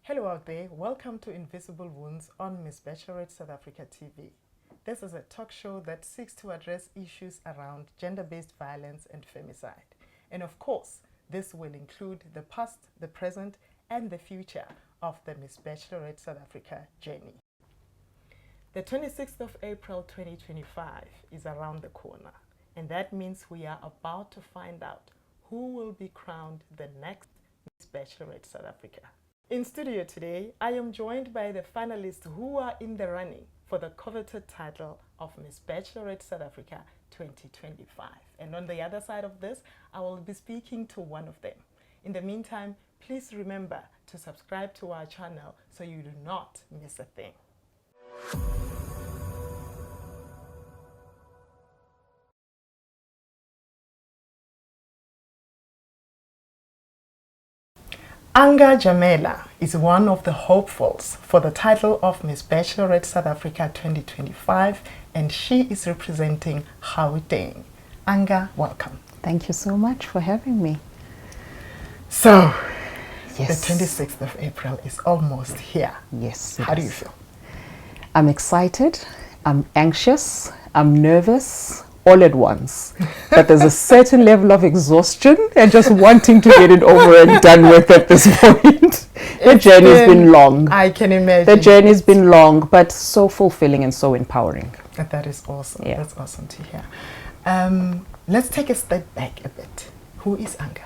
Hello out there, welcome to Invisible Wounds on Miss Bachelorette South Africa TV. This is a talk show that seeks to address issues around gender-based violence and femicide. And of course, this will include the past, the present, and the future of the Miss Bachelorette South Africa journey. The 26th of April 2025 is around the corner, and that means we are about to find out who will be crowned the next Miss Bachelorette South Africa. In studio today, I am joined by the finalists who are in the running for the coveted title of Miss Bachelorette South Africa 2025. And on the other side of this, I will be speaking to one of them. In the meantime, please remember to subscribe to our channel so you do not miss a thing. Anga Jamela is one of the hopefuls for the title of Miss Bachelorette South Africa 2025, and she is representing Gauteng. Anga, welcome. Thank you so much for having me. So, Yes. the 26th of April is almost here. Yes. How do you feel? I'm excited, I'm anxious, I'm nervous, all at once. But there's a certain level of exhaustion and just wanting to get it over and done with at this point. The journey's been long. I can imagine. The journey's been long, but so fulfilling and so empowering. That is awesome. Yeah. That's awesome to hear. Let's take a step back a bit. Who is Anga?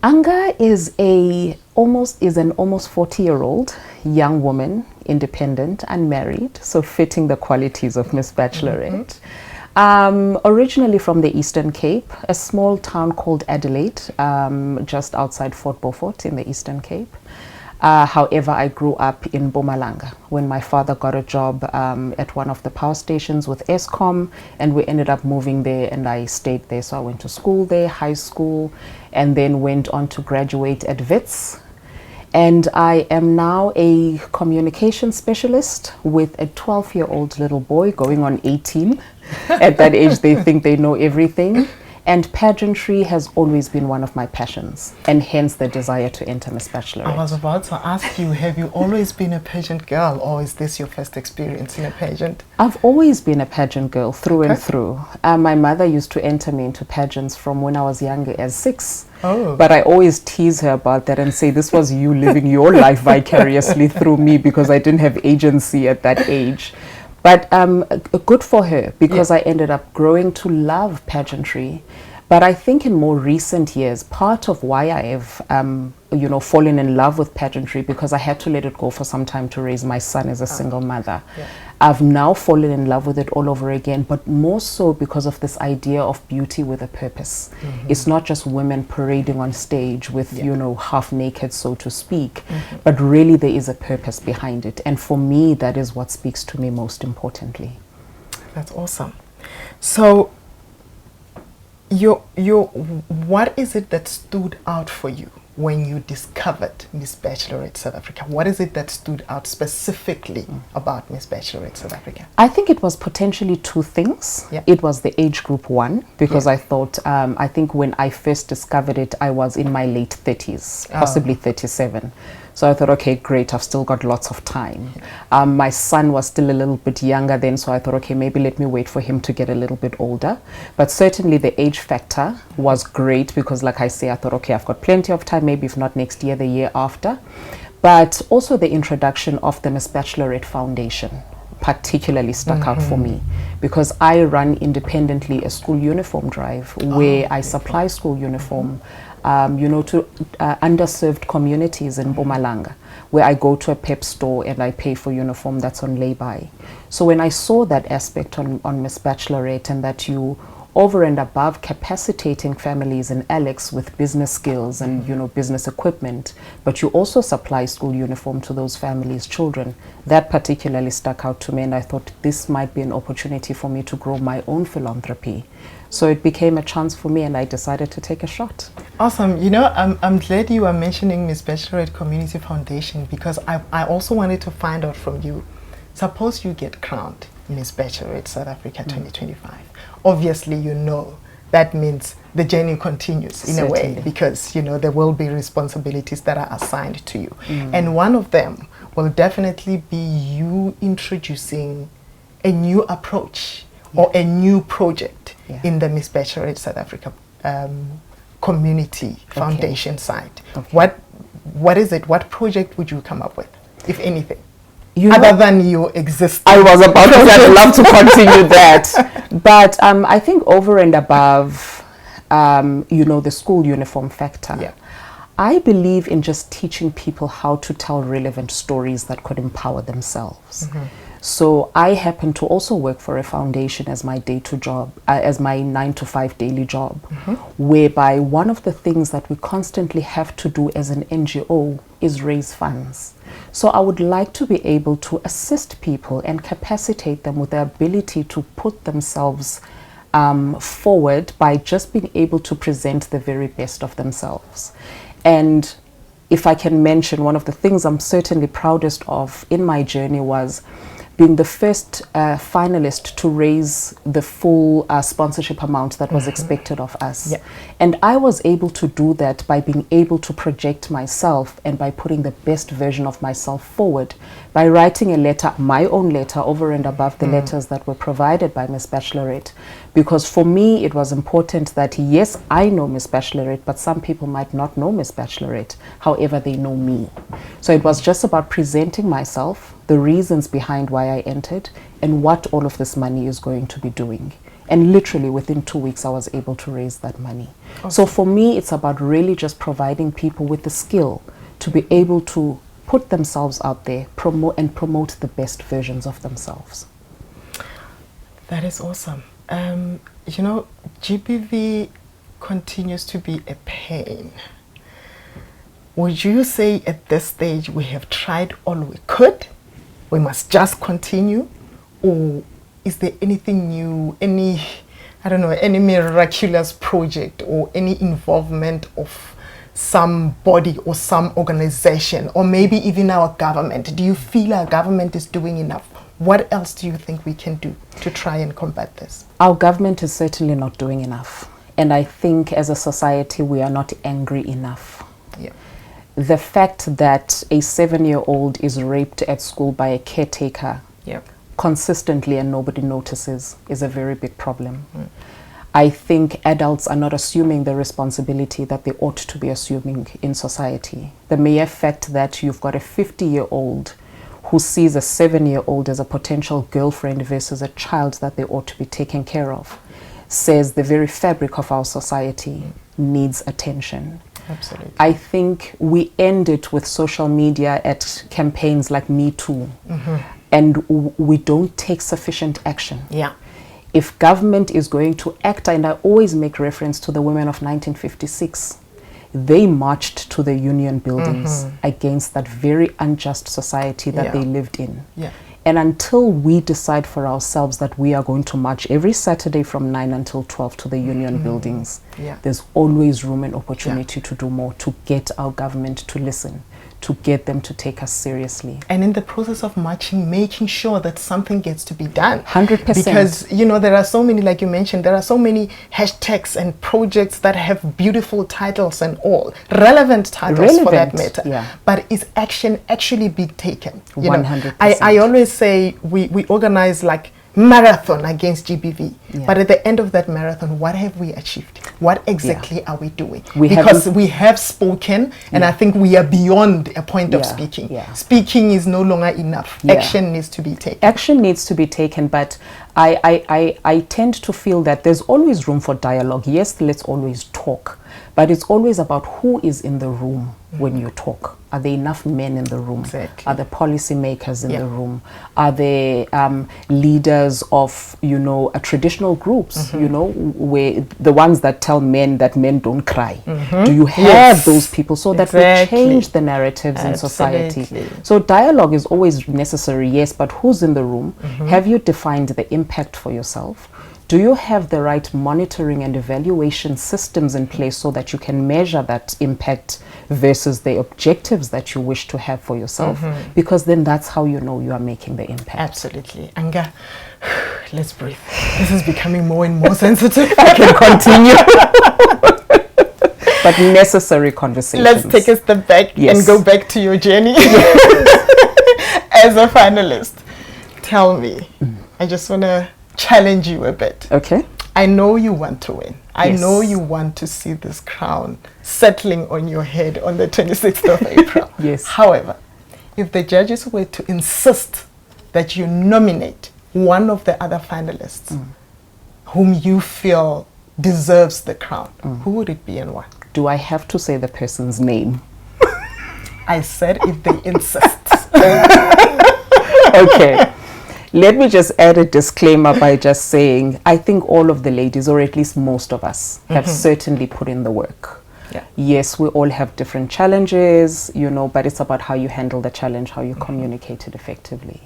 Anga is an almost 40-year-old young woman, independent, unmarried, so fitting the qualities of Miss Bachelorette. Originally from the Eastern Cape, a small town called Adelaide, just outside Fort Beaufort in the Eastern Cape. However, I grew up in Mpumalanga when my father got a job at one of the power stations with Eskom, and we ended up moving there, and I stayed there. So I went to school there, high school, and then went on to graduate at WITS. And I am now a communication specialist with a 12-year-old little boy going on 18. At that age, they think they know everything. And pageantry has always been one of my passions, and hence the desire to enter Miss Bachelorette. I was about to ask you, have you always been a pageant girl, or is this your first experience in a pageant? I've always been a pageant girl through and through. My mother used to enter me into pageants from when I was younger as 6. Oh. But I always tease her about that and say this was you living your life vicariously through me, because I didn't have agency at that age. But good for her, because I ended up growing to love pageantry. But I think in more recent years, part of why I have, fallen in love with pageantry, because I had to let it go for some time to raise my son as a single mother. Yeah. I've now fallen in love with it all over again, but more so because of this idea of beauty with a purpose. It's not just women parading on stage with, half naked, so to speak, but really there is a purpose behind it. And for me, that is what speaks to me most importantly. That's awesome. So, what is it that stood out for you when you discovered Miss Bachelorette South Africa? What is it that stood out specifically about Miss Bachelorette South Africa? I think it was potentially two things. Yeah. It was the age group one, because I thought, I think when I first discovered it, I was in my late 30s, possibly 37. So I thought, okay, great, I've still got lots of time. My son was still a little bit younger then, so I thought, okay, maybe let me wait for him to get a little bit older. But certainly the age factor was great, because like I say, I thought, okay, I've got plenty of time, maybe if not next year, the year after. But also the introduction of the Miss Bachelorette Foundation particularly stuck out for me, because I run independently a school uniform drive where I supply school uniform to underserved communities in Mpumalanga, where I go to a PEP store and I pay for uniform that's on lay-by. So when I saw that aspect on Miss Bachelorette, and that you over and above capacitating families in Alex with business skills and business equipment, but you also supply school uniform to those families' children, that particularly stuck out to me, and I thought this might be an opportunity for me to grow my own philanthropy. So it became a chance for me, and I decided to take a shot. Awesome. I'm glad you are mentioning Miss Bachelorette Community Foundation, because I also wanted to find out from you, suppose you get crowned Miss Bachelorette South Africa 2025. Obviously, that means the journey continues in a way, because, you know, there will be responsibilities that are assigned to you. And one of them will definitely be you introducing a new approach or a new project in the Miss Bachelorette South Africa community foundation side. What is it? What project would you come up with, if anything? Other than your existing. I was about to say I'd love to continue that. But I think over and above, you know, the school uniform factor, I believe in just teaching people how to tell relevant stories that could empower themselves. So I happen to also work for a foundation as my day-to job, as my 9-to-5 daily job, whereby one of the things that we constantly have to do as an NGO is raise funds. So I would like to be able to assist people and capacitate them with the ability to put themselves forward by just being able to present the very best of themselves. And if I can mention, one of the things I'm certainly proudest of in my journey was being the first finalist to raise the full sponsorship amount that was expected of us. And I was able to do that by being able to project myself and by putting the best version of myself forward, by writing a letter, my own letter, over and above the letters that were provided by Miss Bachelorette. Because for me, it was important that, yes, I know Miss Bachelorette, but some people might not know Miss Bachelorette. However, they know me. So it was just about presenting myself, the reasons behind why I entered, and what all of this money is going to be doing. And literally within 2 weeks, I was able to raise that money. So for me, it's about really just providing people with the skill to be able to put themselves out there, promote the best versions of themselves. That is awesome. You know, GBV continues to be a pain. Would you say at this stage we have tried all we could? We must just continue? Or is there anything new, any miraculous project or any involvement of somebody or some organization, or maybe even our government? Do you feel our government is doing enough? What else do you think we can do to try and combat this? Our government is certainly not doing enough. And I think as a society, we are not angry enough. The fact that a 7-year-old is raped at school by a caretaker consistently and nobody notices is a very big problem. I think adults are not assuming the responsibility that they ought to be assuming in society. The mere fact that you've got a 50-year-old who sees a 7-year-old as a potential girlfriend versus a child that they ought to be taking care of says the very fabric of our society needs attention. Absolutely. I think we end it with social media at campaigns like Me Too, and we don't take sufficient action. If government is going to act, and I always make reference to the women of 1956, they marched to the union buildings against that very unjust society that they lived in. And until we decide for ourselves that we are going to march every Saturday from 9 until 12 to the union buildings, there's always room and opportunity to do more, to get our government to listen, to get them to take us seriously. And in the process of marching, making sure that something gets to be done. 100%. Because, you know, there are so many, like you mentioned, there are so many hashtags and projects that have beautiful titles and all, relevant titles for that matter. But is action actually be taken? You 100%. know, I always say we organize like marathon against GBV, but at the end of that marathon, what have we achieved? What exactly are we doing? Because we have spoken, and I think we are beyond a point of speaking. Speaking is no longer enough. Action needs to be taken. Action needs to be taken, but I tend to feel that there's always room for dialogue. Yes, let's always talk, but it's always about who is in the room when you talk. Are there enough men in the room? Are there policy makers in the room? Are there leaders of, you know, traditional groups, you know, where the ones that tell men that men don't cry? Do you have those people so that we change the narratives in society? So dialogue is always necessary, yes, but who's in the room? Have you defined the impact for yourself? Do you have the right monitoring and evaluation systems in place so that you can measure that impact versus the objectives that you wish to have for yourself? Because then that's how you know you are making the impact. Absolutely. Anga, let's breathe. This is becoming more and more sensitive. I can continue. But necessary conversations. Let's take a step back and go back to your journey as a finalist. Tell me, I just want to challenge you a bit. Okay. I know you want to win. I know you want to see this crown settling on your head on the 26th of April. Yes. However, if the judges were to insist that you nominate one of the other finalists whom you feel deserves the crown, who would it be and why? Do I have to say the person's name? I said if they insist. Okay. Let me just add a disclaimer by just saying, I think all of the ladies, or at least most of us, have certainly put in the work. Yeah. Yes, we all have different challenges, you know, but it's about how you handle the challenge, how you communicate it effectively.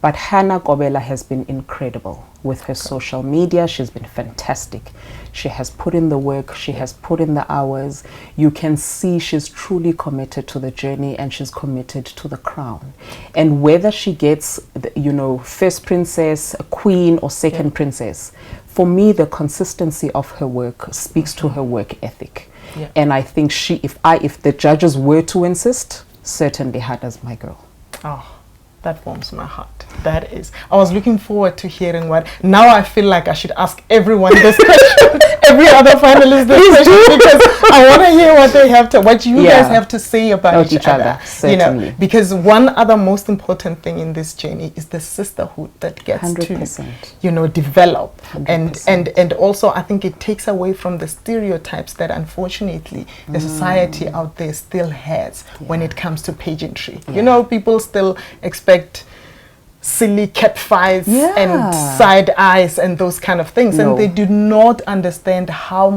But Hannah Gobela has been incredible with her social media. She's been fantastic. She has put in the work. She has put in the hours. You can see she's truly committed to the journey, and she's committed to the crown. And whether she gets, you know, first princess, queen, or second princess, for me, the consistency of her work speaks to her work ethic. Yeah. And I think if the judges were to insist, certainly Hannah's my girl. Oh, that warms my heart. That is. I was looking forward to hearing what. Now I feel like I should ask everyone this question, every other finalist this question, because I want to hear what they have to, what you guys have to say about each other. Certainly. You know, because one other most important thing in this journey is the sisterhood that gets 100%. to, you know, develop, 100%. and also I think it takes away from the stereotypes that unfortunately the society out there still has when it comes to pageantry. You know, people still expect silly catfights and side eyes and those kind of things, and they do not understand how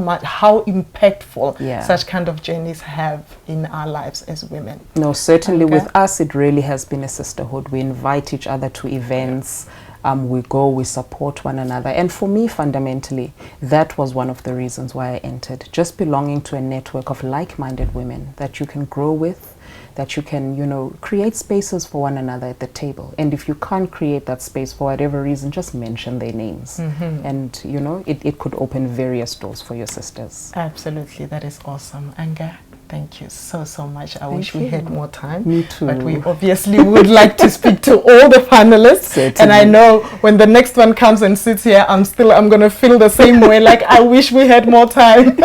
impactful such kind of journeys have in our lives as women. No, certainly with us it really has been a sisterhood. We invite each other to events. We go, we support one another. And for me, fundamentally, that was one of the reasons why I entered. Just belonging to a network of like-minded women that you can grow with, that you can, you know, create spaces for one another at the table. And if you can't create that space for whatever reason, just mention their names. And, you know, it could open various doors for your sisters. Absolutely. That is awesome. Anga, thank you so much. I wish we had more time. Me too. But we obviously would like to speak to all the finalists. Certainly. And I know when the next one comes and sits here, I'm going to feel the same way. Like, I wish we had more time.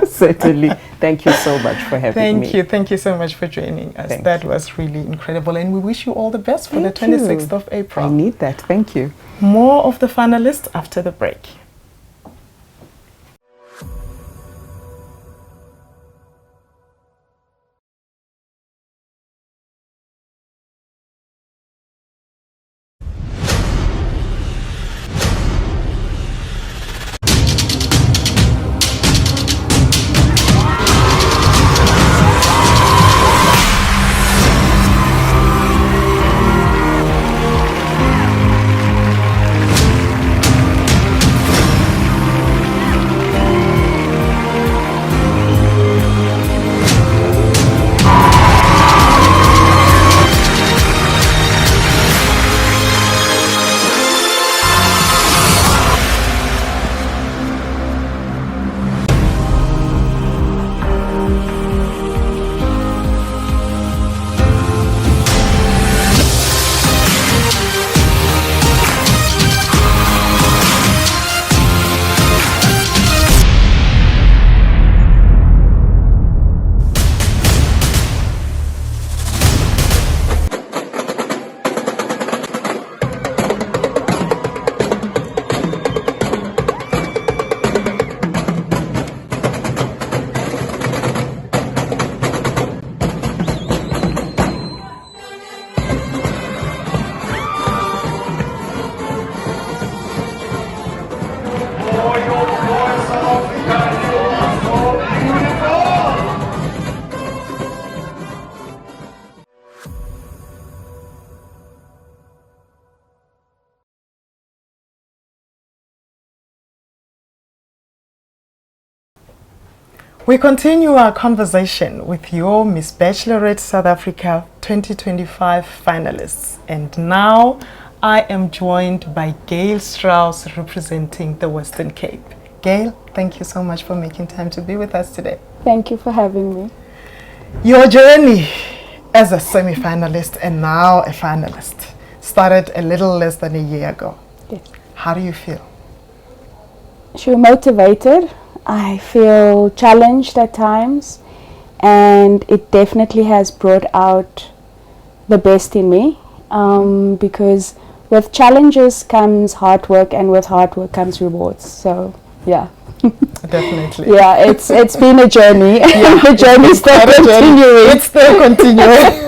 Certainly. Thank you so much for having me. Thank you so much for joining us. That was really incredible. And we wish you all the best for the 26th of April. I need that. Thank you. More of the finalists after the break. We continue our conversation with your Miss Bachelorette South Africa 2025 finalists. And now I am joined by Gail Strauss representing the Western Cape. Gail, thank you so much for making time to be with us today. Thank you for having me. Your journey as a semi-finalist and now a finalist started a little less than a year ago. Yes. How do you feel? I feel motivated. I feel challenged at times, and it definitely has brought out the best in me, because with challenges comes hard work, and with hard work comes rewards. So yeah. Definitely. Yeah, it's been a journey. Yeah, the journey still continuing. It's still continuing.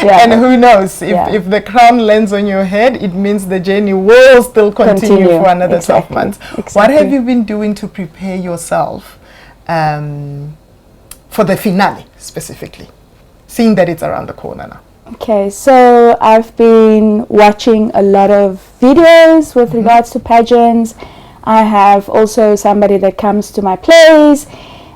Yeah. And who knows, if the crown lands on your head, it means the journey will still continue for another 12 months. Exactly. What have you been doing to prepare yourself for the finale specifically, seeing that it's around the corner now? Okay, so I've been watching a lot of videos with regards to pageants. I have also somebody that comes to my plays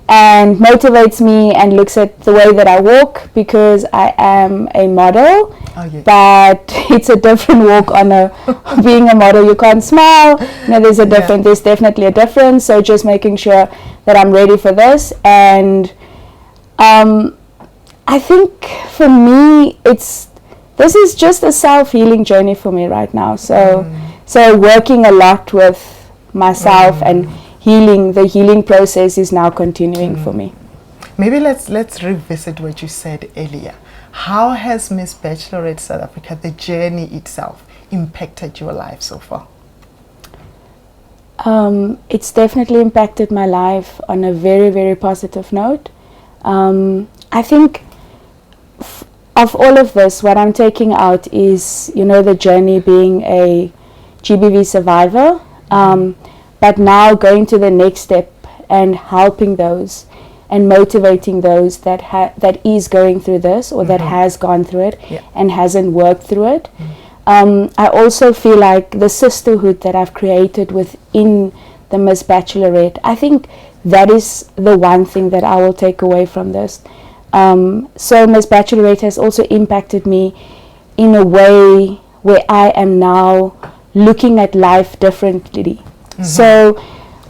and motivates me and looks at the way that I walk, because I am a model. Oh, yeah. But it's a different walk on being a model. You can't smile. You know, there's definitely a difference. So just making sure that I'm ready for this. And I think for me, this is just a self-healing journey for me right now. So working a lot with myself and the healing process is now continuing for me. Maybe let's revisit what you said earlier. How has Miss Bachelorette South Africa, the journey itself, impacted your life so far? It's definitely impacted my life on a very, very positive note. I think of all of this, what I'm taking out is, the journey being a GBV survivor, but now going to the next step and helping those and motivating those that is going through this, or that has gone through it and hasn't worked through it. I also feel like the sisterhood that I've created within the Miss Bachelorette, I think that is the one thing that I will take away from this. So Miss Bachelorette has also impacted me in a way where I am now looking at life differently. So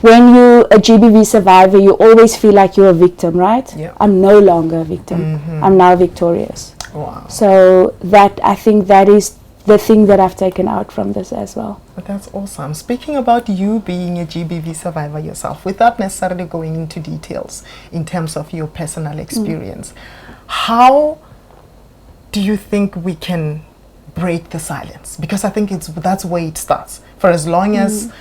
when you're a GBV survivor, you always feel like you're a victim, right? Yeah. I'm no longer a victim. I'm now victorious. Wow. So I think that is the thing that I've taken out from this as well. But that's awesome. Speaking about you being a GBV survivor yourself, without necessarily going into details in terms of your personal experience, how do you think we can break the silence? Because I think that's where it starts. For as long as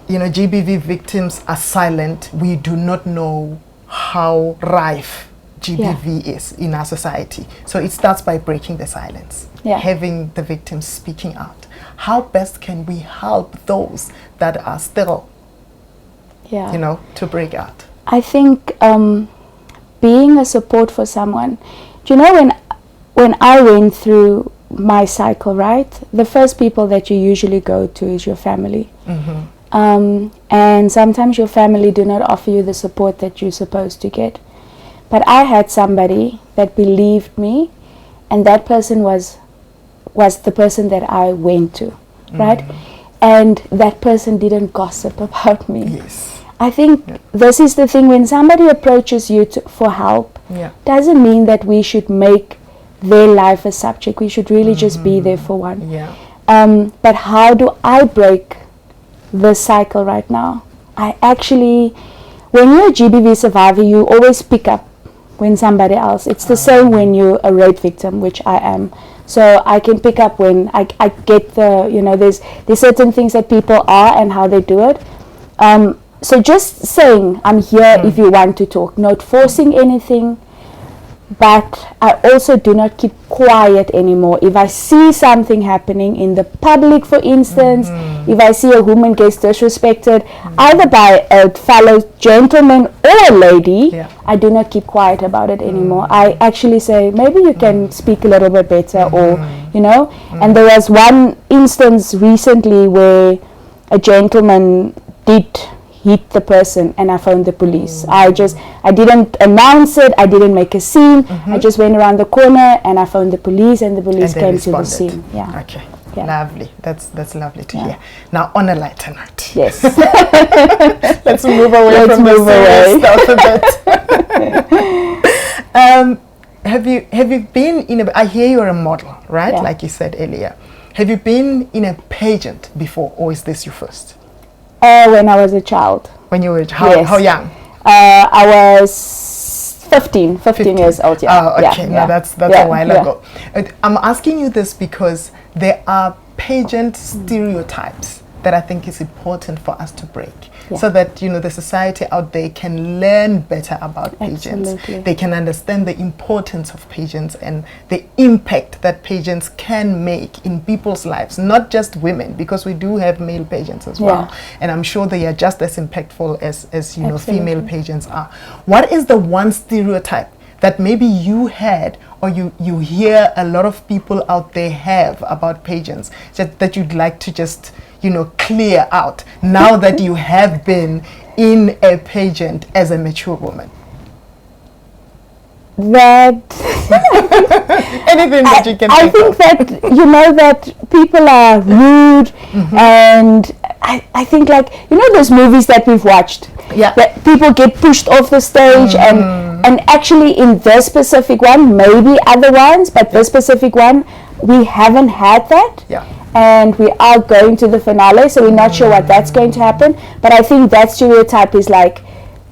GBV victims are silent, we do not know how rife GBV is in our society. So it starts by breaking the silence, having the victims speaking out. How best can we help those that are still, to break out? I think being a support for someone. Do you know, when I went through my cycle, right, the first people that you usually go to is your family. And sometimes your family do not offer you the support that you're supposed to get. But I had somebody that believed me, and that person was the person that I went to, right? And that person didn't gossip about me. Yes. I think this is the thing, when somebody approaches you for help, doesn't mean that we should make their life a subject. We should really just be there for one. Yeah. But how do I break the cycle right now? I actually, when you're a GBV survivor, you always pick up when somebody else. It's the same when you're a rape victim, which I am. So I can pick up when I get there's certain things that people are and how they do it. So just saying, I'm here if you want to talk, not forcing anything. But I also do not keep quiet anymore. If I see something happening in the public, for instance, if I see a woman gets disrespected, either by a fellow gentleman or a lady, I do not keep quiet about it anymore. I actually say, maybe you can speak a little bit better, or, And there was one instance recently where a gentleman did hit the person, and I phoned the police. I didn't announce it, I didn't make a scene, I just went around the corner and I phoned the police, and the police came to the scene. Okay, Yeah. Lovely. That's lovely to hear. Now, on a lighter note. Yes. Let's move away from the serious stuff a bit. Have you been in I hear you're a model, right? Yeah. Like you said earlier. Have you been in a pageant before, or is this your first? When I was a child. When you were how young? I was 15 years old. Yeah. Oh, okay. Now that's a while ago. I'm asking you this because there are pageant stereotypes that I think is important for us to break, so that the society out there can learn better about pageants. Absolutely. They can understand the importance of pageants and the impact that pageants can make in people's lives, not just women, because we do have male pageants as well, and I'm sure they are just as impactful as female pageants are. What is the one stereotype that maybe you had, or you hear a lot of people out there have about pageants, that you'd like to just clear out now that you have been in a pageant as a mature woman? That anything that you can I think that that people are rude, and I think, like, those movies that we've watched, that people get pushed off the stage, and actually in this specific one, maybe other ones, but this specific one, we haven't had that. And we are going to the finale, so we're not sure what that's going to happen. But I think that stereotype is like,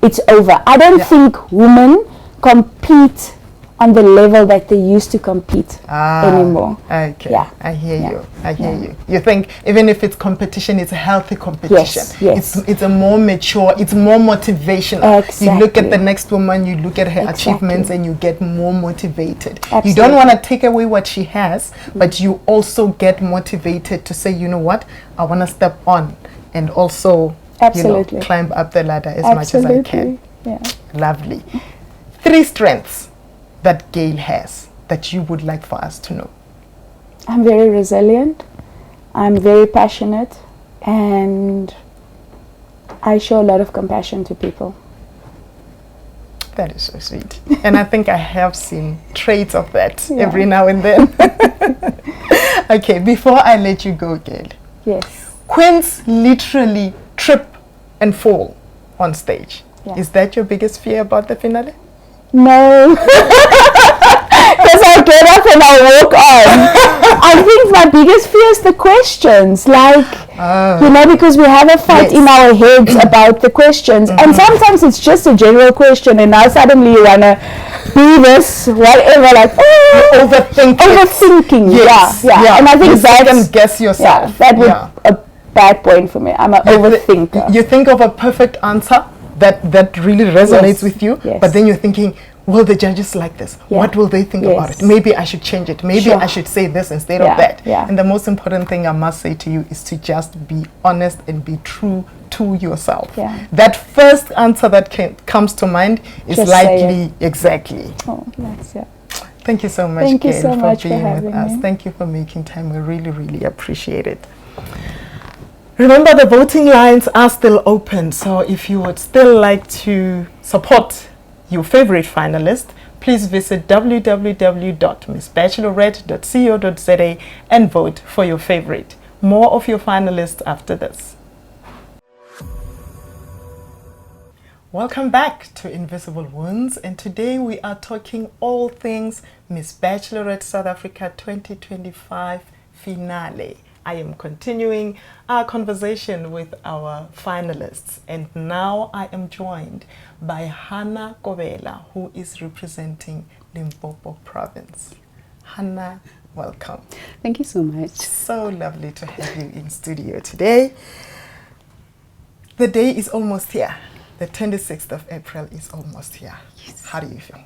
it's over. I don't think women compete on the level that they used to compete anymore. Okay. I hear you. I hear you. You think even if it's competition, it's a healthy competition. Yes. It's a more mature, it's more motivational. Exactly. You look at the next woman, you look at her achievements, and you get more motivated. Absolutely. You don't want to take away what she has, but you also get motivated to say, you know what, I want to step on and also climb up the ladder as much as I can. Lovely. 3 strengths that Gail has that you would like for us to know. I'm very resilient, I'm very passionate, and I show a lot of compassion to people. That is so sweet. And I think I have seen traits of that every now and then. Okay, before I let you go, Gail. Yes. Queens literally trip and fall on stage. Is that your biggest fear about the finale? No. Because I get up and I walk on. I think my biggest fear is the questions. Like, because we have a fight in our heads about the questions. And sometimes it's just a general question, and now suddenly you want to do this, whatever, like, overthinking. Yes. Yeah. And I think that can guess yourself. That would a bad point for me. I'm an overthinker. You think of a perfect answer that really resonates with you, but then you're thinking, will the judges like this? What will they think about it? Maybe I should change it. Maybe I should say this instead of that. And the most important thing I must say to you is to just be honest and be true to yourself. That first answer that comes to mind is just likely exactly. Oh, nice. Thank you so much, Thank you Gail, so much for being for with us. me. Thank you for making time. We really, really appreciate it. Remember, the voting lines are still open, so if you would still like to support your favorite finalist, please visit www.missbachelorette.co.za and vote for your favorite. More of your finalists after this. Welcome back to Invisible Wounds, and today we are talking all things Miss Bachelorette South Africa 2025 finale. I am continuing our conversation with our finalists, and now I am joined by Hannah Kobela, who is representing Limpopo Province. Hannah, welcome. Thank you so much. So lovely to have you in studio today. The day is almost here. The 26th of April is almost here. Yes. How do you feel?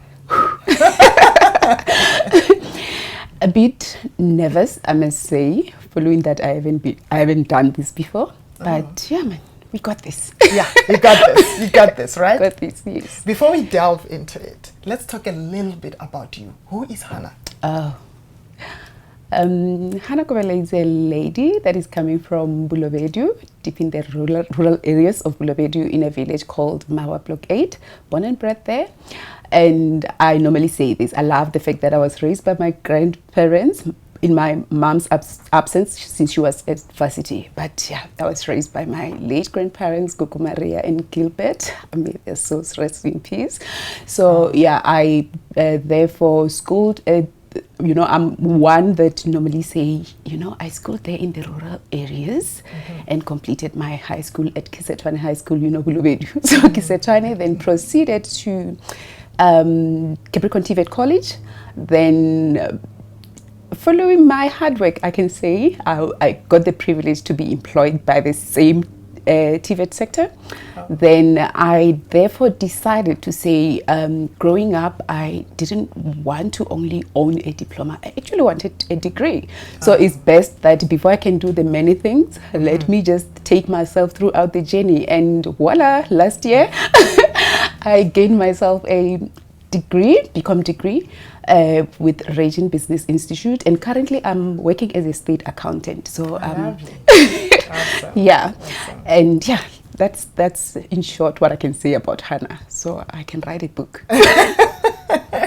A bit nervous, I must say, following that I haven't done this before. But yeah, man, we got this. Yeah, you got this. You got this, right? Got this, yes. Before we delve into it, let's talk a little bit about you. Who is Hannah? Hannah Kobela is a lady that is coming from Bulovedu, deep in the rural areas of Bulovedu, in a village called Mawa Block 8, born and bred there. And I normally say this, I love the fact that I was raised by my grandparents in my mom's absence since she was at varsity. But yeah, I was raised by my late grandparents, Gogo Maria and Gilbert. May their souls rest in peace. So yeah, I therefore schooled at, I'm one that normally say, I schooled there in the rural areas and completed my high school at Kisetwane High School, Bulubedu. So Kisetwane, then proceeded to Capricorn TVET College. Then following my hard work, I can say, I got the privilege to be employed by the same TVET sector. Then I therefore decided to say, growing up, I didn't want to only own a diploma. I actually wanted a degree. So it's best that before I can do the many things, let me just take myself throughout the journey. And voila, last year, I gained myself a BCom degree with Regent Business Institute. And currently I'm working as a state accountant. So awesome. yeah, Awesome. and yeah, that's in short what I can say about Hannah. So I can write a book.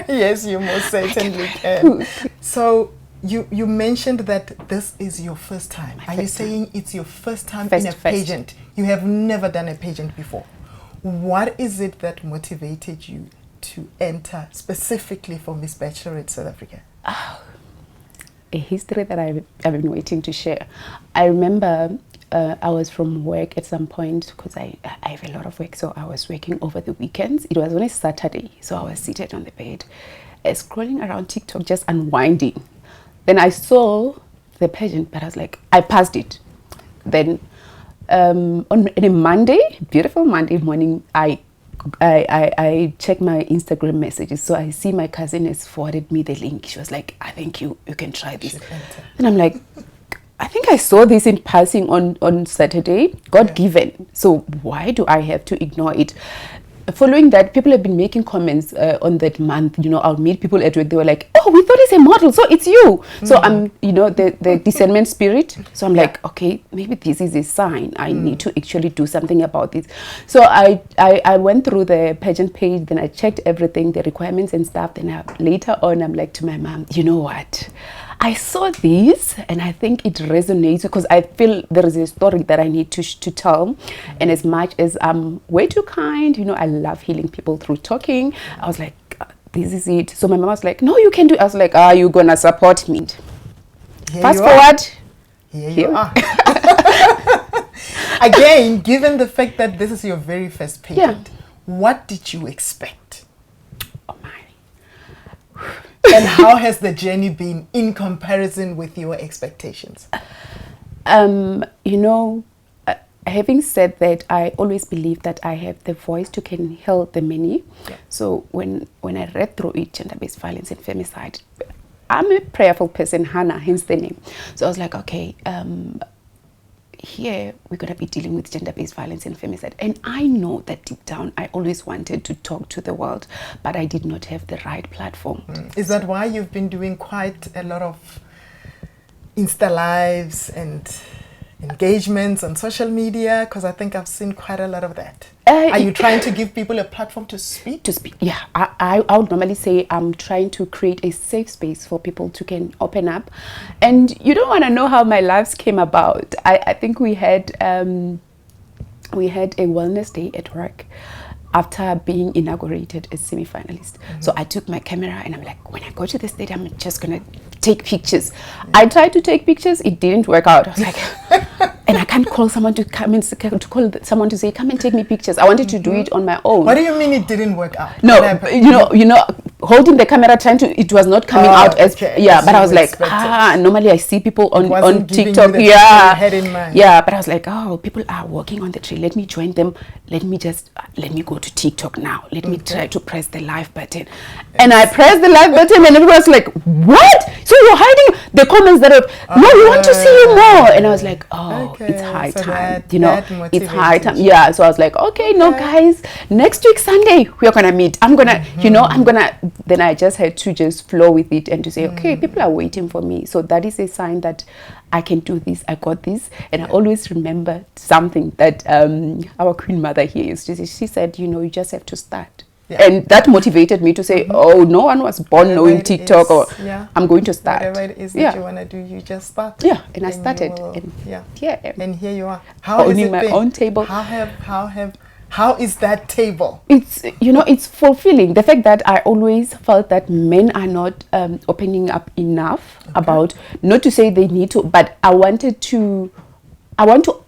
Yes, you most certainly can. So you mentioned that this is your first time. Are you saying it's your first time in a pageant? You have never done a pageant before. What is it that motivated you to enter specifically for Miss Bachelorette South Africa? A history that I've been waiting to share. I remember I was from work at some point because I have a lot of work, so I was working over the weekends. It was on a Saturday, so I was seated on the bed, scrolling around TikTok, just unwinding. Then I saw the pageant, but I was like, I passed it. Then on a Monday, beautiful Monday morning, I check my Instagram messages. So I see my cousin has forwarded me the link. She was like, I think you can try this. And I'm like, I think I saw this in passing on Saturday, God given. So why do I have to ignore it? Following that, people have been making comments on that month. I'll meet people at work. They were like, oh, we thought it's a model, so it's you. So I'm, the discernment spirit. So I'm like, okay, maybe this is a sign. I need to actually do something about this. So I went through the pageant page, then I checked everything, the requirements and stuff. Then later on, I'm like to my mom, you know what? I saw this and I think it resonates because I feel there is a story that I need to tell. And as much as I'm way too kind, I love healing people through talking. I was like, this is it. So my mom was like, no, you can do it. I was like, are you going to support me? Fast forward. Here you are. Again, given the fact that this is your very first pageant, what did you expect? Oh my. And how has the journey been in comparison with your expectations? Having said that, I always believe that I have the voice to can help the many. So when I read through it, gender-based violence and femicide, I'm a prayerful person, Hannah, hence the name. So I was like, okay, here we're going to be dealing with gender-based violence and femicide. And I know that deep down, I always wanted to talk to the world, but I did not have the right platform. Is that why you've been doing quite a lot of Insta lives and engagements on social media? Because I think I've seen quite a lot of that. Are you trying to give people a platform to speak? To speak, yeah. I would normally say I'm trying to create a safe space for people to can open up. And you don't want to know how my lives came about. I think we had a wellness day at work after being inaugurated as semi-finalist. So I took my camera and I'm like, when I go to the stadium, I'm just going to take pictures. I tried to take pictures. It didn't work out. I was like, and I can't call someone to come and call someone to say, come and take me pictures. I wanted to do it on my own. What do you mean it didn't work out? No, holding the camera, it was not coming out as, but I was like, normally I see people on TikTok. But I was like, oh, people are walking on the tree. Let me join them. Let me go to TikTok now. Let me try to press the live button. And I pressed the live button and everyone was like, what? So you're hiding the comments that are, no, we want to see you more. And I was like, it's high time. It's high time. Yeah. So I was like, okay, no, guys, next week, Sunday, we're going to meet. I'm going to, then I just had to just flow with it and to say, okay, people are waiting for me. So that is a sign that I can do this, I got this. And I always remember something that our Queen Mother here used to say. She said, you just have to start. And that motivated me to say, oh, no one was born knowing TikTok, or I'm going to start. Whatever it is that you want to do, you just start. Yeah, and I started. And here you are. Owning my own table. How is that table? It's, it's fulfilling. The fact that I always felt that men are not opening up enough about, not to say they need to, but I want to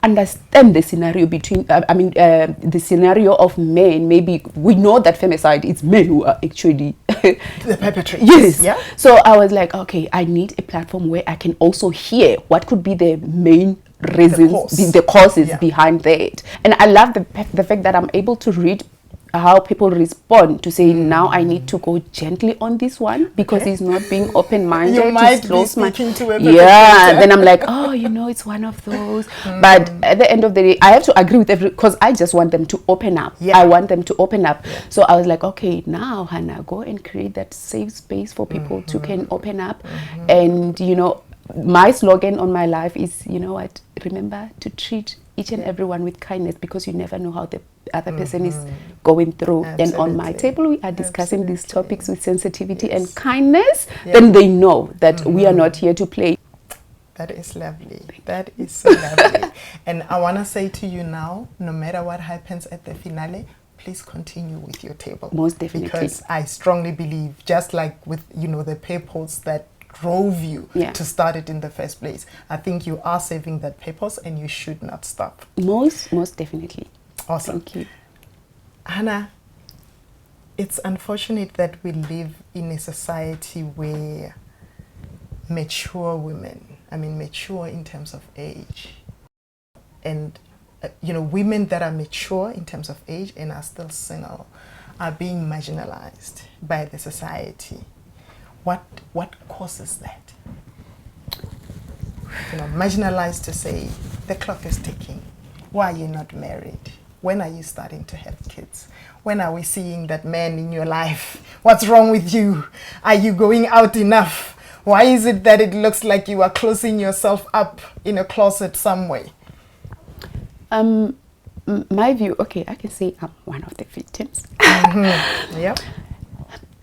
understand the scenario between, the scenario of men. Maybe we know that femicide, it's men who are actually the perpetrators. Yes. Yeah. So I was like, okay, I need a platform where I can also hear what could be the main reasons, the causes behind that. And I love the fact that I'm able to read how people respond to say, now I need to go gently on this one because he's not being open-minded. You might be speaking to a then I'm like, oh, it's one of those. But at the end of the day, I have to agree with because I just want them to open up. I want them to open up. So I was like, okay, now Hannah, go and create that safe space for people to can open up. And my slogan on my life is, remember to treat each and everyone with kindness, because you never know how the other person is going through. And on my table, we are discussing these topics with sensitivity and kindness. Then they know that we are not here to play. That is lovely. That is so lovely. And I want to say to you now, no matter what happens at the finale, please continue with your table. Most definitely. Because I strongly believe, just like with, the purpose that drove you to start it in the first place, I think you are serving that purpose and you should not stop. Most definitely. Awesome. Thank you. Hannah, it's unfortunate that we live in a society where mature women, mature in terms of age, and women that are mature in terms of age and are still single are being marginalized by the society. What causes that? Marginalized to say, the clock is ticking. Why are you not married? When are you starting to have kids? When are we seeing that man in your life? What's wrong with you? Are you going out enough? Why is it that it looks like you are closing yourself up in a closet somewhere? My view, okay, I can say I'm one of the victims. Yep.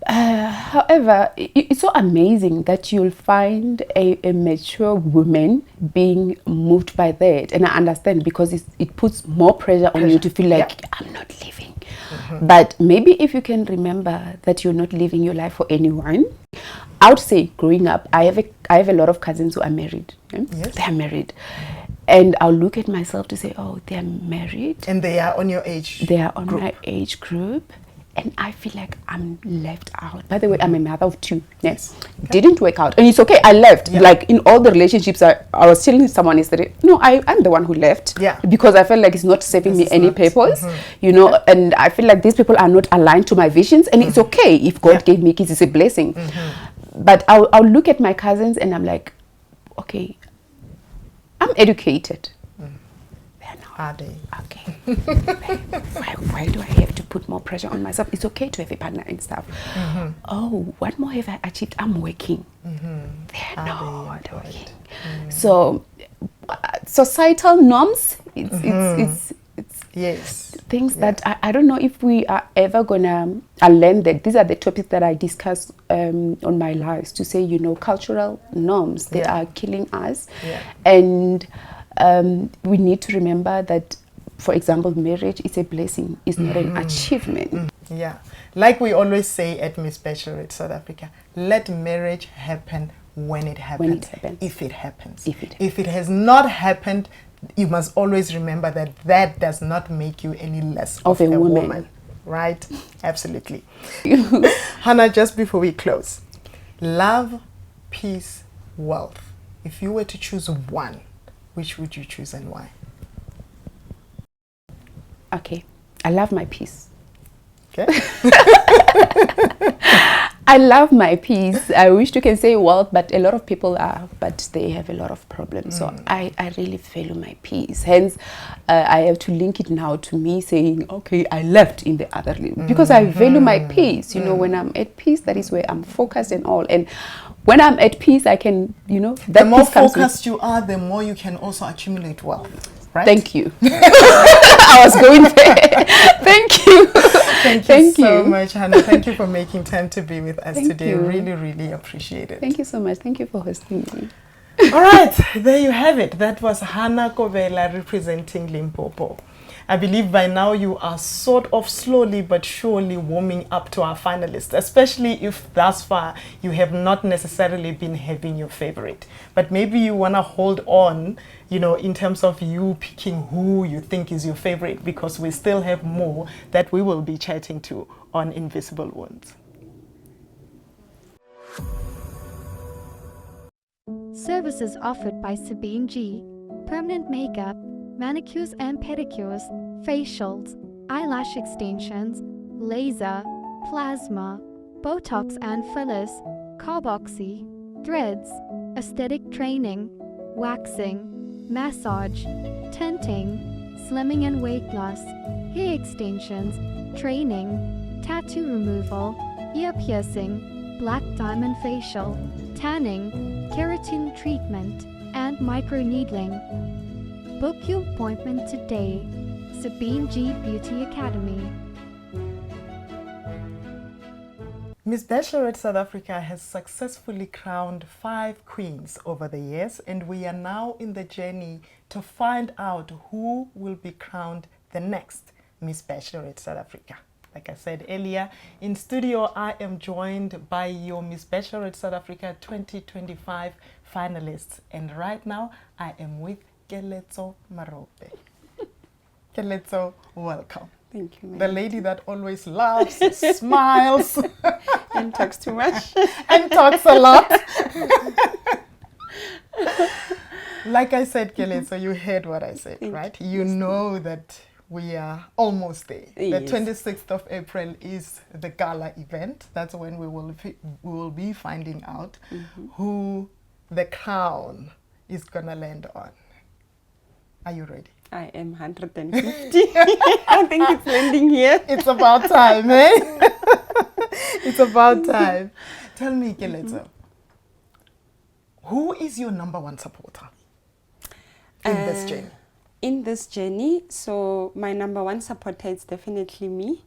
However, it's so amazing that you'll find a mature woman being moved by that. And I understand, because it puts more pressure on you to feel like, I'm not living. But maybe if you can remember that you're not living your life for anyone. I would say, growing up, I have a lot of cousins who are married. Yes. They are married. And I'll look at myself to say, oh, they're married. And they are on your age They are on my age group. And I feel like I'm left out. By the way, I'm a mother of 2. Yes. Didn't work out. And it's okay, I left. Like in all the relationships, I was telling someone yesterday, no, I'm the one who left. Because I felt like it's not serving me any purpose. And I feel like these people are not aligned to my visions. And it's okay if God gave me kids, it's a blessing. But I'll look at my cousins and I'm like, okay, I'm educated. Are they? Okay. why do I have to put more pressure on myself? It's okay to have a partner and stuff. Oh, what more have I achieved? I'm working. They're not working. So, societal norms, it's things that I don't know if we are ever gonna learn that. These are the topics that I discuss on my lives, to say, cultural norms, they are killing us. And we need to remember that, for example, marriage is a blessing, it's not an achievement. Like we always say at Miss Bachelorette South Africa, let marriage happen when it happens. If it happens. If it has not happened, you must always remember that does not make you any less of a woman. Right? Absolutely. Hannah, just before we close, love, peace, wealth. If you were to choose one, which would you choose and why? Okay, I love my peace. Okay. I love my peace. I wish you can say wealth, but a lot of people are, but they have a lot of problems. So I really value my peace. Hence, I have to link it now to me saying, okay, I left in the other league because I value my peace. When I'm at peace, that is where I'm focused and all. And when I'm at peace, I can, that the more focused you are, the more you can also accumulate wealth. right? Thank you. I was going there. Thank you. Thank you so much, Hannah. Thank you for making time to be with us Thank today. you. Really, really appreciate it. Thank you so much. Thank you for hosting me. All right, there you have it. That was Hannah Kovela representing Limpopo. I believe by now you are sort of slowly but surely warming up to our finalists, especially if thus far you have not necessarily been having your favorite. But maybe you want to hold on, you know, in terms of you picking who you think is your favorite, because we still have more that we will be chatting to on Invisible Wounds. Services offered by Sabine G. Permanent makeup, manicures and pedicures, facials, eyelash extensions, laser, plasma, Botox and fillers, carboxy, threads, aesthetic training, waxing, massage, tinting, slimming and weight loss, hair extensions, training, tattoo removal, ear piercing, black diamond facial, tanning, keratin treatment, and microneedling. Book your appointment today. Sabine G Beauty Academy. Miss Bachelorette South Africa has successfully crowned 5 queens over the years, and we are now in the journey to find out who will be crowned the next Miss Bachelorette South Africa. Like I said earlier, in studio I am joined by your Miss Bachelorette South Africa 2025 finalists, and right now I am with Keletso Marope. Keletso, welcome. Thank you, ma'am. The lady that always laughs, smiles, And talks too much. and talks a lot. Like I said, Keletso, you heard what I said, Thank right? You know that we are almost there. The Yes. 26th of April is the gala event. That's when we will be finding out who the crown is gonna land on. Are you ready? I am 150. I think it's landing here. It's about time, eh? It's about time. Tell me, Keletso, who is your #1 supporter in this journey? In this journey, so my #1 supporter is definitely me.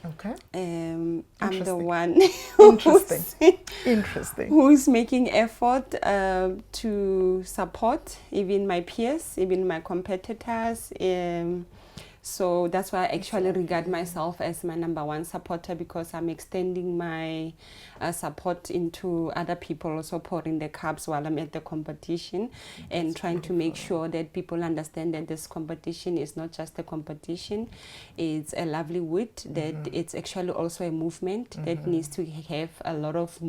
Okay. I'm the Interesting. one Interesting. who's making effort to support even my peers, even my competitors. So that's why I actually regard myself as my #1 supporter, because I'm extending my support into other people, also pouring the cups while I'm at the competition, and trying to make sure that people understand that this competition is not just a competition, it's a livelihood, that it's actually also a movement that needs to have a lot of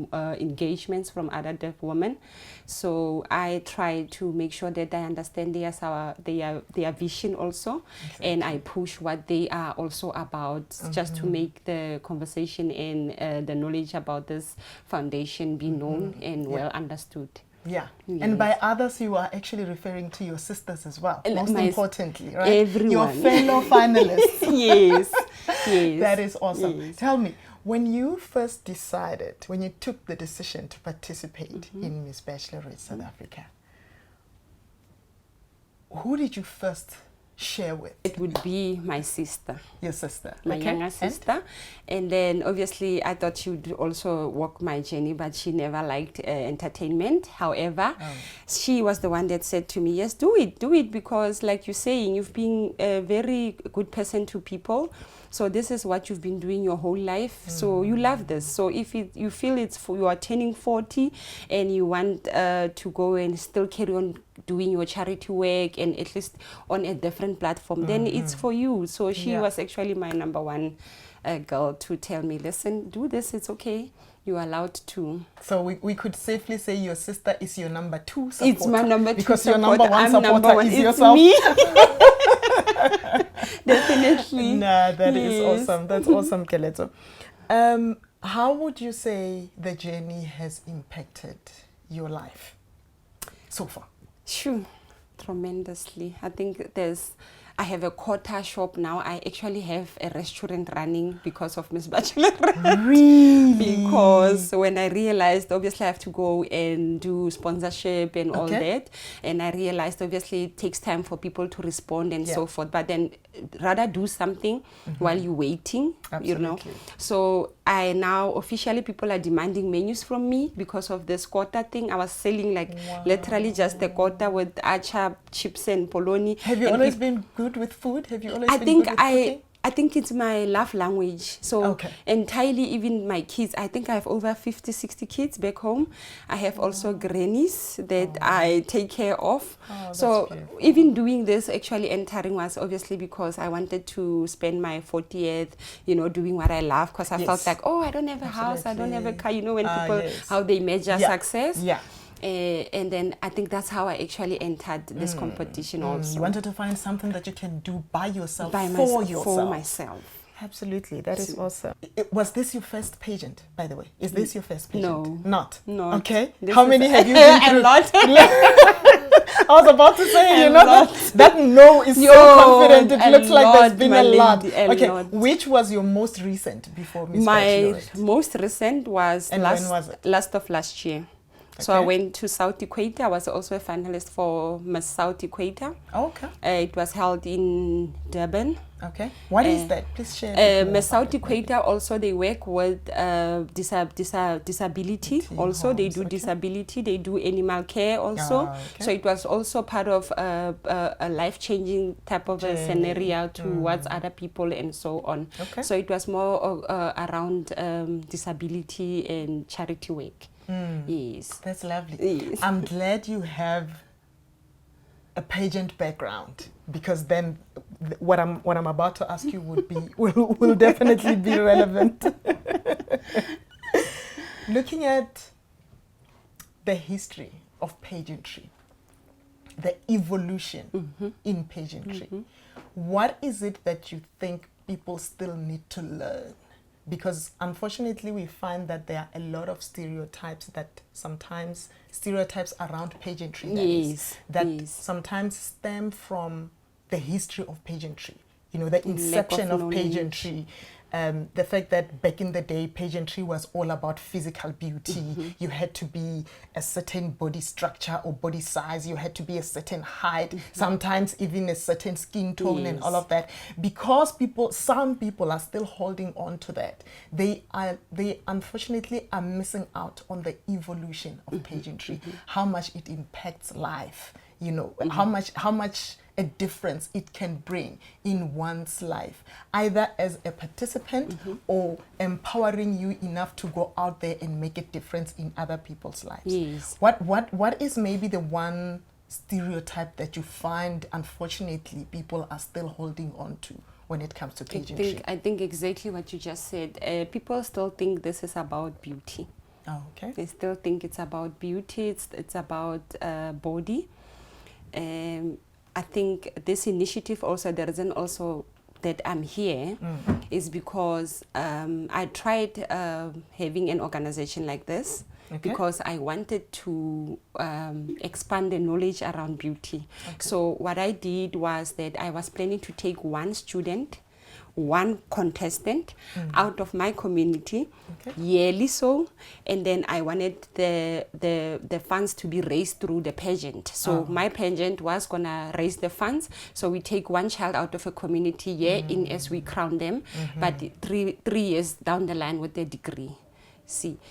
engagements from other deaf women. So I try to make sure that I understand their vision also, and I push what they are also about, just to make the conversation and the knowledge about this foundation be known and well understood. Yeah. Yes. And by others, you are actually referring to your sisters as well. And Most my importantly, right? everyone. Your fellow finalists. Yes, yes. That is awesome. Yes. Tell me, when you first decided, when you took the decision to participate in Miss Bachelorette South Africa, who did you first share with? It would be my sister, Your sister. my okay? younger And? sister. And then obviously I thought she would also walk my journey, but she never liked entertainment. However, she was the one that said to me, yes, do it, because like you're saying, you've been a very good person to people. So this is what you've been doing your whole life. So you love this. So if you feel you are turning 40 and you want to go and still carry on doing your charity work, and at least on a different platform, then it's for you. So she was actually my #1 girl to tell me, listen, do this, it's okay. You're allowed to. So we could safely say your sister is your #2 supporter. It's my #2 because supporter. your #1 I'm supporter #1. is It's yourself. me. Definitely. Nah, that is Yes. awesome. That's awesome, Keletso. How would you say the journey has impacted your life so far? Sure, tremendously. I think I have a quarter shop now. I actually have a restaurant running because of Miss Bachelorette. Really? Because when I realized, obviously I have to go and do sponsorship and all that, and I realized obviously it takes time for people to respond and so forth, but then rather do something while you're waiting. You know. So I now officially, people are demanding menus from me because of this quota thing. I was selling like literally just the quota with acha, chips and polony. Have you always been good with food? Have you always been good with cooking? I think it's my love language. So entirely, even my kids, I think I have over 50, 60 kids back home. I have also grannies that I take care of. So even doing this, actually entering, was obviously because I wanted to spend my 40th, you know, doing what I love, because I felt like, oh, I don't have a house, I don't have a car, you know, when people, how they measure success. And then I think that's how I actually entered this competition also. You wanted to find something that you can do by yourself, for myself. Absolutely, that is awesome. Was this your first pageant, by the way? Is this your first pageant? No. Not? Okay. How many have you been through? A lot. I was about to say, you know, that no is so confident. It looks like there's been a lot. Okay, which was your most recent before Miss Bachelorette? My most recent was when was it? last year. So I went to South Equator. I was also a finalist for Miss South Equator. It was held in Durban. What is that? Please share. Miss South Equator also, they work with disability. Also, they do disability. They do animal care also. So it was also part of a life-changing type of a scenario towards other people and so on. So it was more around disability and charity work. Yes. That's lovely. Yes. I'm glad you have a pageant background, because then what I'm about to ask you would be will definitely be relevant. Looking at the history of pageantry, the evolution in pageantry, what is it that you think people still need to learn? Because unfortunately we find that there are a lot of stereotypes around pageantry that sometimes stem from the history of pageantry, you know, the inception of pageantry. The fact that back in the day, pageantry was all about physical beauty. You had to be a certain body structure or body size. You had to be a certain height, sometimes even a certain skin tone and all of that. Because some people are still holding on to that. They unfortunately are missing out on the evolution of pageantry, how much it impacts life, you know, how much a difference it can bring in one's life, either as a participant or empowering you enough to go out there and make a difference in other people's lives. What is maybe the one stereotype that you find, unfortunately, people are still holding on to when it comes to pageantry? I think exactly what you just said. People still think this is about beauty. They still think it's about beauty, it's about body. I think this initiative also, the reason also that I'm here is because I tried having an organization like this because I wanted to expand the knowledge around beauty. So what I did was that I was planning to take one student, one contestant out of my community yearly, and then I wanted the funds to be raised through the pageant. So my pageant was gonna raise the funds, so we take one child out of a community year in as we crown them, but three years down the line with their degree.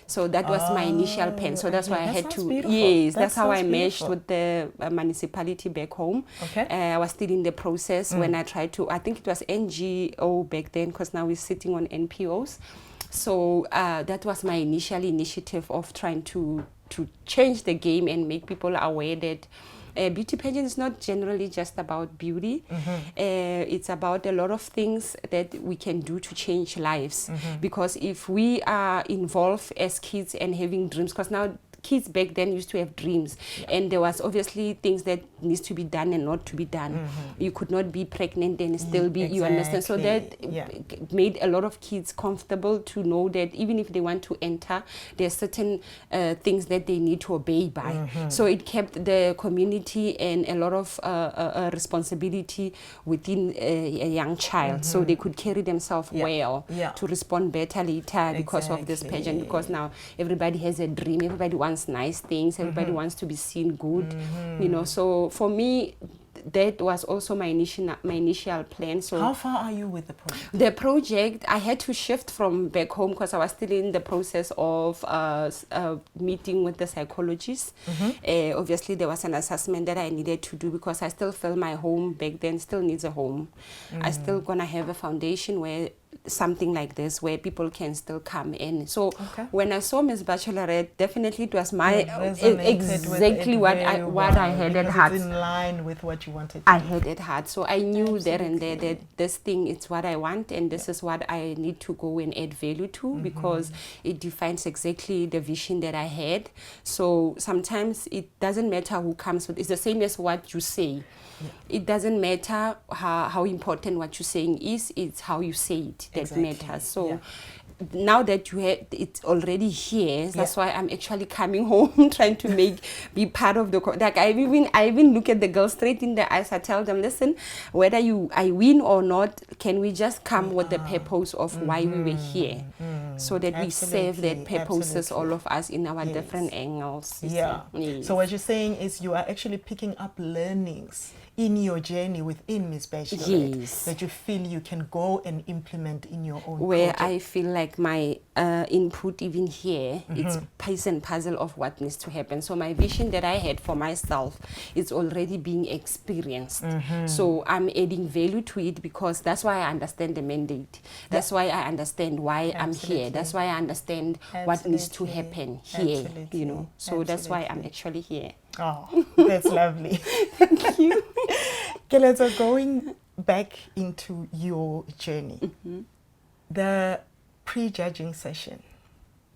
So that was my initial plan. So that's why I had to, that's how I meshed with the municipality back home. I was still in the process when I tried to, I think it was NGO back then, because now we're sitting on NPOs. So that was my initial initiative of trying to change the game and make people aware that beauty pageant is not generally just about beauty. It's about a lot of things that we can do to change lives. Because if we are involved as kids and having dreams, because now kids back then used to have dreams, and there was obviously things that needs to be done and not to be done. You could not be pregnant and still be, you understand? So that made a lot of kids comfortable to know that even if they want to enter, there's certain things that they need to obey by. So it kept the community and a lot of responsibility within a young child, so they could carry themselves well to respond better later because of this pageant, because now everybody has a dream, everybody wants nice things, everybody wants to be seen good, you know. So for me, that was also my initial plan. So how far are you with the project? The project, I had to shift from back home because I was still in the process of meeting with the psychologist. Obviously, there was an assessment that I needed to do because I still feel my home back then still needs a home. I still gonna have a foundation where something like this where people can still come in. So when I saw Miss Bachelorette, definitely it was my exactly what I had at heart. It's in line with what you wanted. I had at heart, so I knew there and there that this thing is what I want, and this is what I need to go and add value to, because it defines exactly the vision that I had. So sometimes it doesn't matter who comes with. It's the same as what you say. It doesn't matter how important what you're saying is, it's how you say it that matters. So now that you have it's already here, that's why I'm actually coming home trying to be part of the like I even look at the girls straight in the eyes. I tell them, listen, whether I win or not, can we just come with the purpose of why we were here, so that we serve that purposes, all of us in our different angles. So what you're saying is you are actually picking up learnings in your journey within Miss Bachelorette that you feel you can go and implement in your own where project. I feel like my input even here, it's piece and puzzle of what needs to happen. So my vision that I had for myself is already being experienced. So I'm adding value to it because that's why I understand the mandate. That's why I understand why I'm here. That's why I understand what needs to happen here, you know. So that's why I'm actually here. Oh, that's lovely. Thank you. Okay, so going back into your journey, the prejudging session,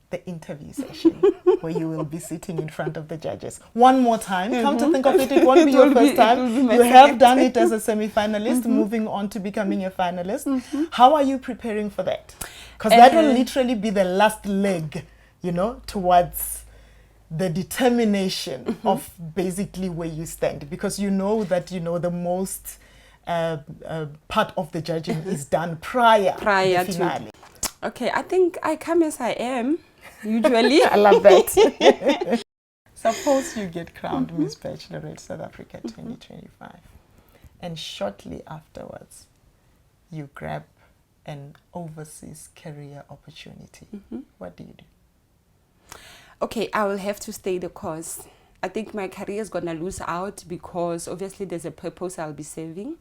the interview session, where you will be sitting in front of the judges. One more time, come to think of it, it won't be your first time. You have done it as a semi-finalist, moving on to becoming a finalist. How are you preparing for that? Because that will literally be the last leg, you know, towards the determination of basically where you stand, because you know that, you know, the most part of the judging is done prior to the finale. Okay, I think I come as I am, usually. I love that. Suppose you get crowned Miss Bachelorette South Africa 2025, and shortly afterwards, you grab an overseas career opportunity. What do you do? Okay, I will have to stay the course. I think my career is gonna lose out because obviously there's a purpose I'll be serving,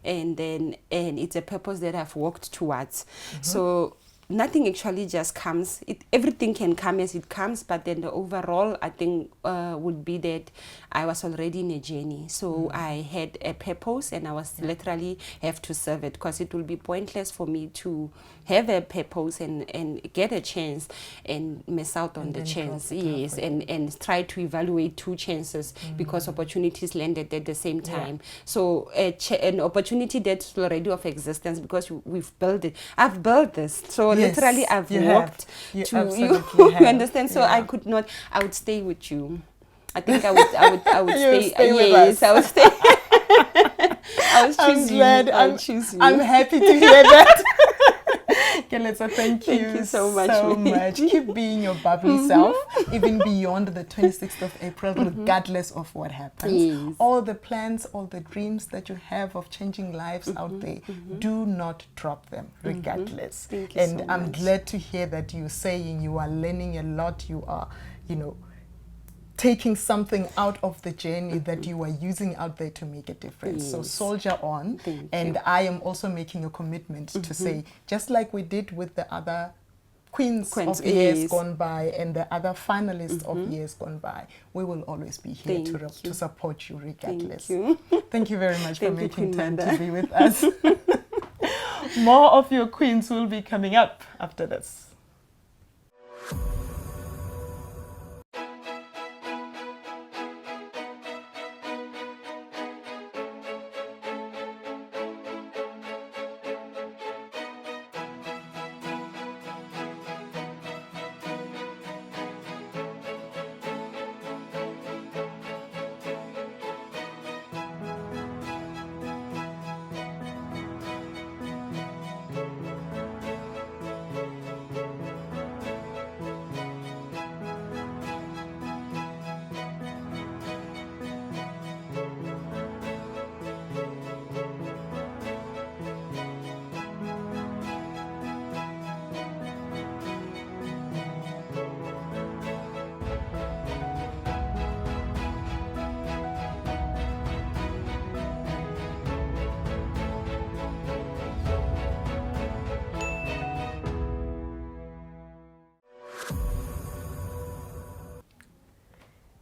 and it's a purpose that I've worked towards. So nothing actually just comes. Everything can come as it comes, but then the overall, I think, would be that I was already in a journey. So I had a purpose, and I was literally have to serve it, because it will be pointless for me to have a purpose and get a chance and miss out on the chance. Yes, and try to evaluate two chances because opportunities landed at the same time. So an opportunity that's already of existence because we've built it. I've built this. So literally I've worked to you. You understand? So I could not. I would stay with you. I think I would stay with us. I would stay. I was choosing you. I would choose you. I'm happy to hear that. Keleza, thank you so much. Keep being your bubbly self, even beyond the 26th of April, regardless of what happens. All the plans, all the dreams that you have of changing lives out there, do not drop them, regardless. Thank you and so I'm much. glad to hear that you're saying you are learning a lot. You are, you know, taking something out of the journey that you are using out there to make a difference. So soldier on. And I am also making a commitment to say, just like we did with the other queens of years gone by and the other finalists of years gone by, we will always be here to support you regardless. Thank you very much for making time to be with us. More of your queens will be coming up after this.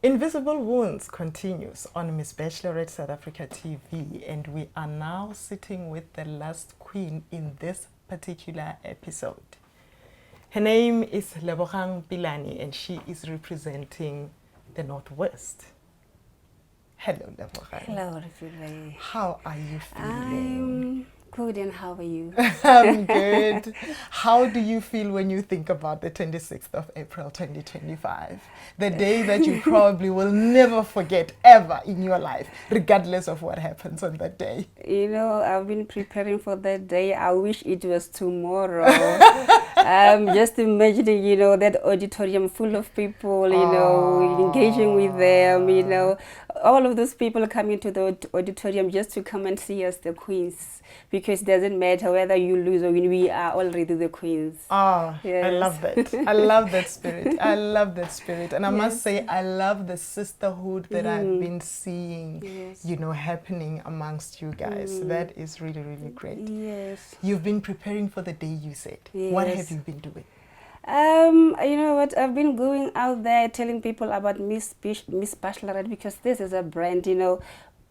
Invisible Wounds continues on Miss Bachelorette South Africa TV, and we are now sitting with the last queen in this particular episode. Her name is Lebogang Pilani, and she is representing the Northwest. Hello, Lebogang. Hello, Refile. How are you feeling? I'm good, and how are you? I'm good. How do you feel when you think about the 26th of April 2025? The day that you probably will never forget ever in your life, regardless of what happens on that day. You know, I've been preparing for that day. I wish it was tomorrow. Just imagining, you know, that auditorium full of people, you know, engaging with them, you know, all of those people coming to the auditorium just to come and see us, the queens, because it doesn't matter whether you lose or win, we are already the queens. Yes. I love that. I love that spirit. I love that spirit. And I must say, I love the sisterhood that I've been seeing, you know, happening amongst you guys. That is really, really great. Yes. You've been preparing for the day, you said. Yes. What have you been doing? You know what, I've been going out there telling people about Miss Bachelorette, because this is a brand, you know.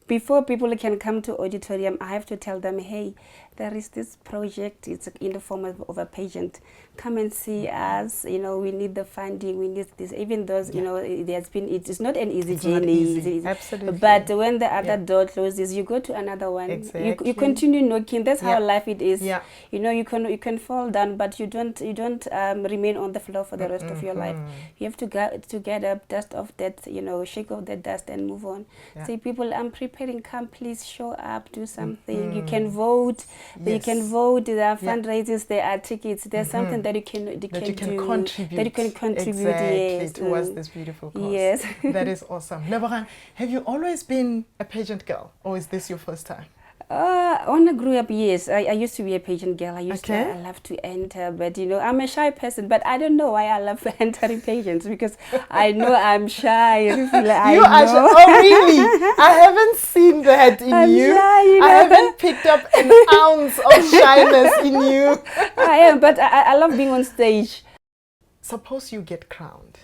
Before people can come to auditorium, I have to tell them, hey, there is this project, it's in the form of a pageant. Come and see us, you know, we need the funding, we need this. Even though, you know, it's not an easy journey. Absolutely. But when the other door closes, you go to another one. Exactly. You continue knocking. That's how life it is. Yeah. You know, you can fall down, but you don't remain on the floor for the rest of your life. You have to get up, dust off that, you know, shake off that dust and move on. Say, people, I'm preparing, come, please show up, do something. You can vote. You can vote. There are fundraisers. There are tickets. There's something that you can contribute. That you can contribute. Exactly, towards this beautiful cause. Yes. That is awesome. Lebogang, have you always been a pageant girl, or is this your first time? When I grew up, yes, I used to be a pageant girl. I love to enter, but you know, I'm a shy person. But I don't know why I love entering pageants, because I know I'm shy. You are shy. Oh, really? I haven't seen that in you. Shy, you know? I haven't picked up an ounce of shyness in you. I am, but I love being on stage. Suppose you get crowned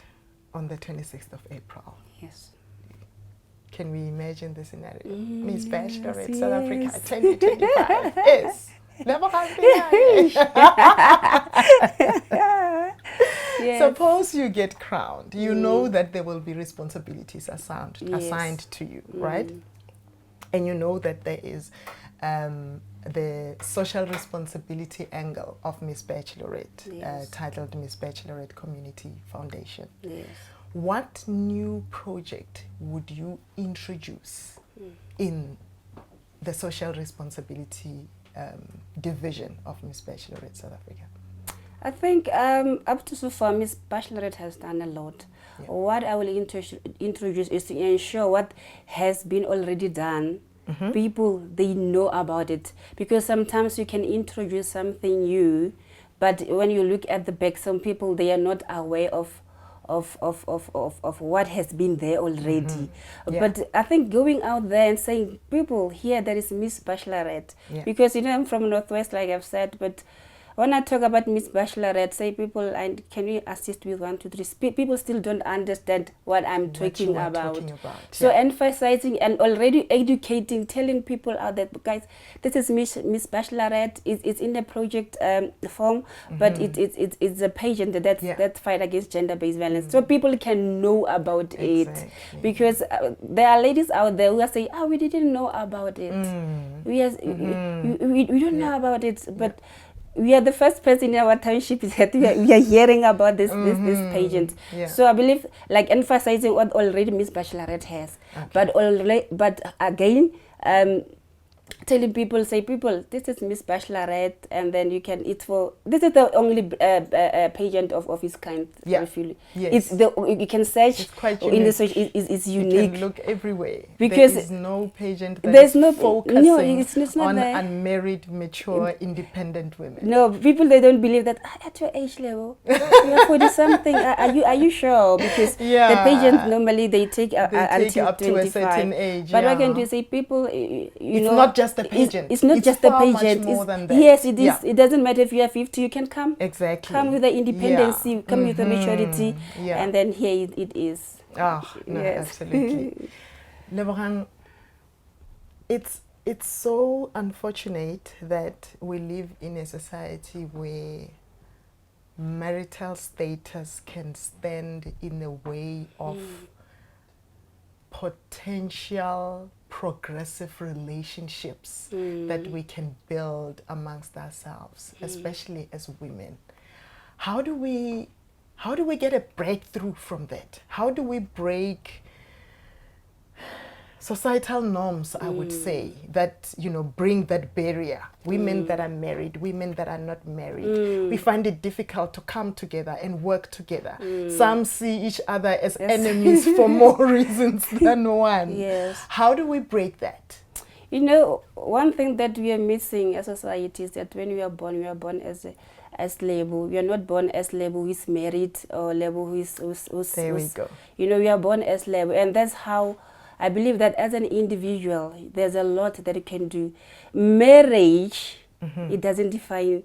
on the 26th of April. Yes. Can we imagine the scenario? Miss Bachelorette South Africa 2025 is Lebogang Pilani. Suppose you get crowned. You know that there will be responsibilities assigned to you, right? And you know that there is the social responsibility angle of Miss Bachelorette, titled Miss Bachelorette Community Foundation. Yes. What new project would you introduce in the social responsibility division of Miss Bachelorette South Africa? I think up to so far, Miss Bachelorette has done a lot. Yeah. What I will introduce is to ensure what has been already done. People, they know about it, because sometimes you can introduce something new, but when you look at the back, some people, they are not aware of what has been there already. But I think going out there and saying, people, here there is Miss Bachelorette, because you know, I'm from Northwest, like I've said, but when I talk about Miss Bachelorette, say people, can you assist with 1, 2, 3? People still don't understand what I'm talking about. So emphasizing and already educating, telling people out there, guys, this is Miss Bachelorette. It's in the project form, but it's a pageant that fight against gender-based violence. So people can know about it, because there are ladies out there who are saying, we didn't know about it. We don't know about it, but we are the first person in our township that we are hearing about this pageant. So I believe, like, emphasizing what already Miss Bachelorette has, but again, telling people, say, people, this is Miss Bachelorette, and then you can, this is the only pageant of its kind. It's you can search in the search, it's unique. You can look everywhere, because there is no pageant that is focusing it's not on there. unmarried, mature, independent women. No, people, they don't believe that at your age level, you're 40 something. Are you sure? Because the pageants normally they take until up 25. to a certain age. But what can you say, people? You it's know, not not just a pageant. It's not just a far much pageant. more than that. Yes, it is. Yeah. It doesn't matter if you are 50, you can come. Exactly. Come with the independency, Yeah. come with the maturity, Yeah. and then here it is. Oh, no, Yes. absolutely. Lebogang, it's so unfortunate that we live in a society where marital status can stand in the way of potential progressive relationships that we can build amongst ourselves, especially as women. How do we get a breakthrough from that? How do we break societal norms, I would say, that, you know, bring that barrier? Women that are married, women that are not married, we find it difficult to come together and work together. Some see each other as enemies for more reasons than one. Yes. How do we break that? You know, one thing that we are missing as a society is that when we are born as label. We are not born as label who is married or label who's there we go. You know, we are born as label, and that's how I believe that as an individual, there's a lot that you can do. Marriage, it doesn't define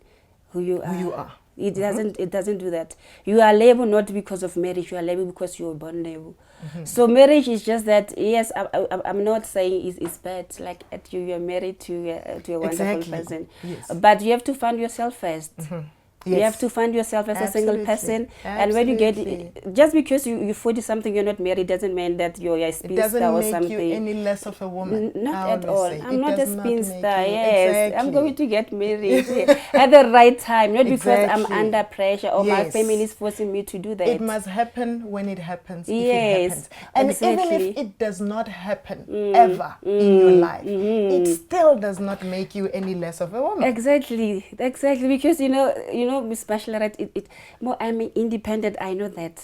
who you are. It doesn't do that. You are labeled not because of marriage. You are labeled because you were born label. So marriage is just that. Yes, I'm not saying it's bad. Like you are married to a wonderful person, yes. But you have to find yourself first. Yes. You have to find yourself as a single person. And when you get, just because you 40 something, you're not married, doesn't mean that you're a spinster or something. It doesn't make you any less of a woman. Not at all. I'm not a spinster. Yes, I'm going to get married at the right time, not because I'm under pressure or my family is forcing me to do that. It must happen when it happens. Yes, if it happens. And even if it does not happen ever in your life, it still does not make you any less of a woman. Exactly, because you know, Miss Bachelorette, I'm independent. I know that.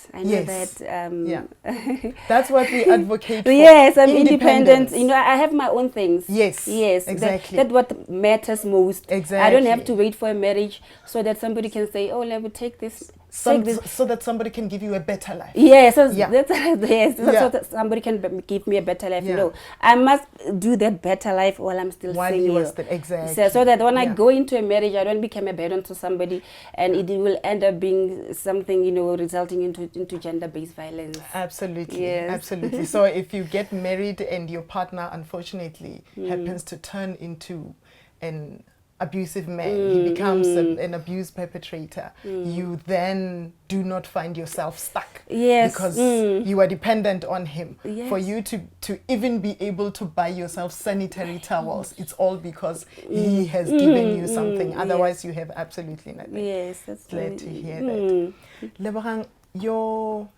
That's what we advocate for. Yes, I'm independent. You know, I have my own things. Yes, exactly. That's what matters most. Exactly. I don't have to wait for a marriage so that somebody can say, "Oh, let me take this." So that somebody can give you a better life. Yes, so that somebody can give me a better life. No, I must do that better life while I'm still single. Exactly. So that when I go into a marriage, I don't become a burden to somebody, and it will end up being something, you know, resulting into gender-based violence. Absolutely, yes. Absolutely. So if you get married and your partner, unfortunately, happens to turn into an abusive man, he becomes an abuse perpetrator, you then do not find yourself stuck. Yes. Because you are dependent on him. Yes. For you to even be able to buy yourself sanitary towels, it's all because he has given you something. Otherwise, you have absolutely nothing. Yes, that's glad to hear that. Lebogang, your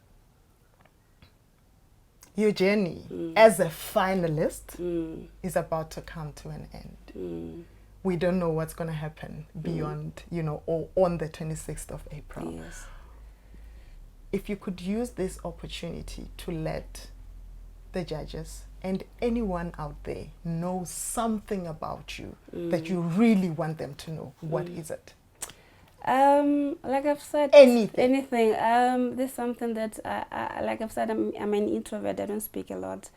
journey as a finalist is about to come to an end. We don't know what's going to happen beyond, you know, or on the 26th of April. Yes. If you could use this opportunity to let the judges and anyone out there know something about you that you really want them to know, what is it? Like I've said, anything. There's something that like I've said, I'm an introvert. I don't speak a lot.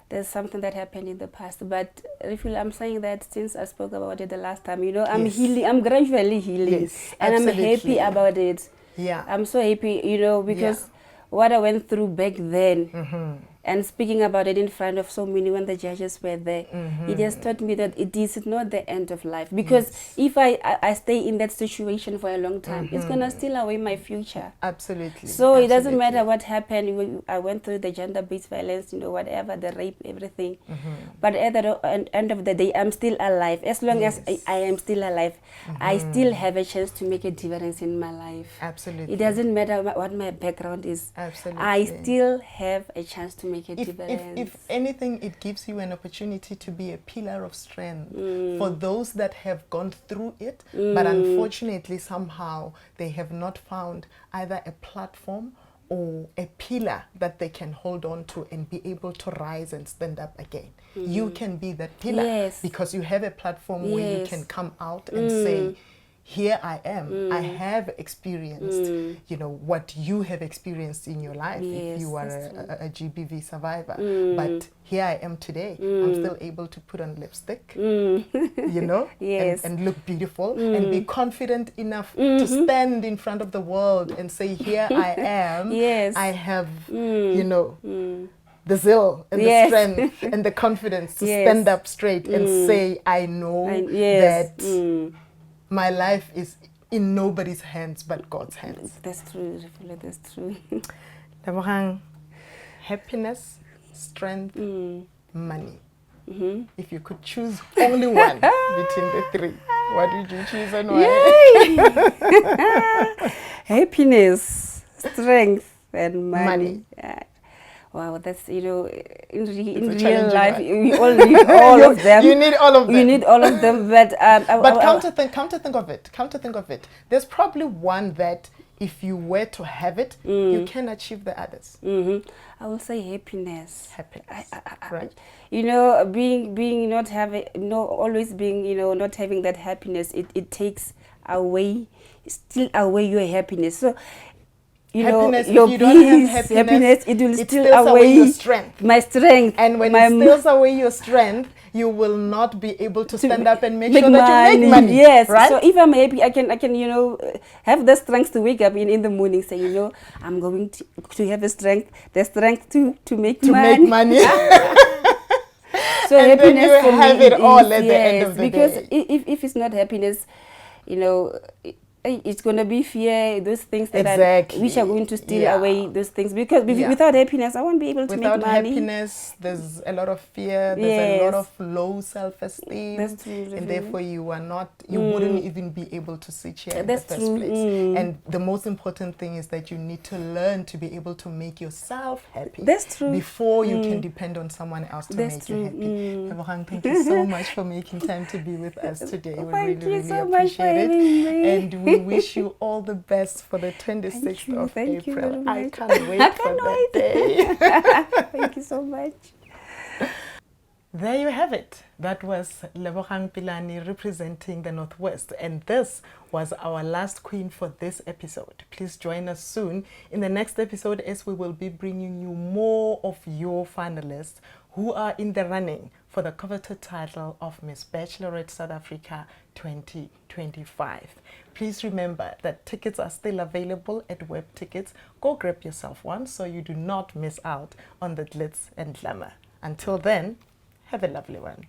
There's something that happened in the past, but I'm saying that since I spoke about it the last time, you know, I'm healing. I'm gradually healing, and I'm happy about it. Yeah, I'm so happy, you know, because what I went through back then, and speaking about it in front of so many when the judges were there, it has taught me that it is not the end of life. Because if I stay in that situation for a long time, it's gonna steal away my future. Absolutely. So it doesn't matter what happened. I went through the gender-based violence, you know, whatever, the rape, everything. But at the end of the day, I'm still alive. As long as I am still alive, I still have a chance to make a difference in my life. Absolutely. It doesn't matter what my background is. Absolutely. I still have a chance to make a difference. If anything, it gives you an opportunity to be a pillar of strength for those that have gone through it, but unfortunately somehow they have not found either a platform or a pillar that they can hold on to and be able to rise and stand up again. You can be that pillar because you have a platform where you can come out and say, here I am. I have experienced, you know, what you have experienced in your life if you are a GBV survivor. But here I am today. I'm still able to put on lipstick, you know, and look beautiful and be confident enough to stand in front of the world and say, here I am. I have, you know, the zeal and the strength and the confidence to stand up straight and say, I know that my life is in nobody's hands but God's hands. That's true. That's true. Happiness, strength, money. If you could choose only one between the three, what would you choose and why? Happiness, strength, and money. Wow, that's, you know, in real life, we all need all of them. You need all of them. You need all of them, but come to think of it. There's probably one that if you were to have it, you can achieve the others. I will say happiness. Happiness, right? You know, being not having, always being, you know, not having that happiness, it takes away, still away your happiness. So, you happiness, know, your if you don't have happiness, it will it steal steals away your strength. My strength. And when it steals away your strength, you will not be able to stand up and make sure that you make money. Yes, right? So if I'm happy, I can, you know, have the strength to wake up in the morning, say, you know, I'm going to have the strength to make money. So and happiness then you for have me it all is, at the end of the because day. If it's not happiness, you know, it's going to be fear, those things that which are going to steal away those things. Because without happiness, I won't be able to make money. Without happiness, there's a lot of fear, there's a lot of low self-esteem. That's true. And therefore you wouldn't even be able to sit here in the first place. And the most important thing is that you need to learn to be able to make yourself happy. That's true. Before you can depend on someone else to make you happy. Lebogang, thank you so much for making time to be with us today. We really appreciate it. And we wish you all the best for the 26th of April. I can't wait for that day. Thank you so much. There you have it. That was Lebogang Pilani representing the Northwest. And this was our last queen for this episode. Please join us soon in the next episode as we will be bringing you more of your finalists who are in the running for the coveted title of Miss Bachelorette South Africa 2025. Please remember that tickets are still available at Web Tickets. Go grab yourself one so you do not miss out on the glitz and glamour. Until then, have a lovely one.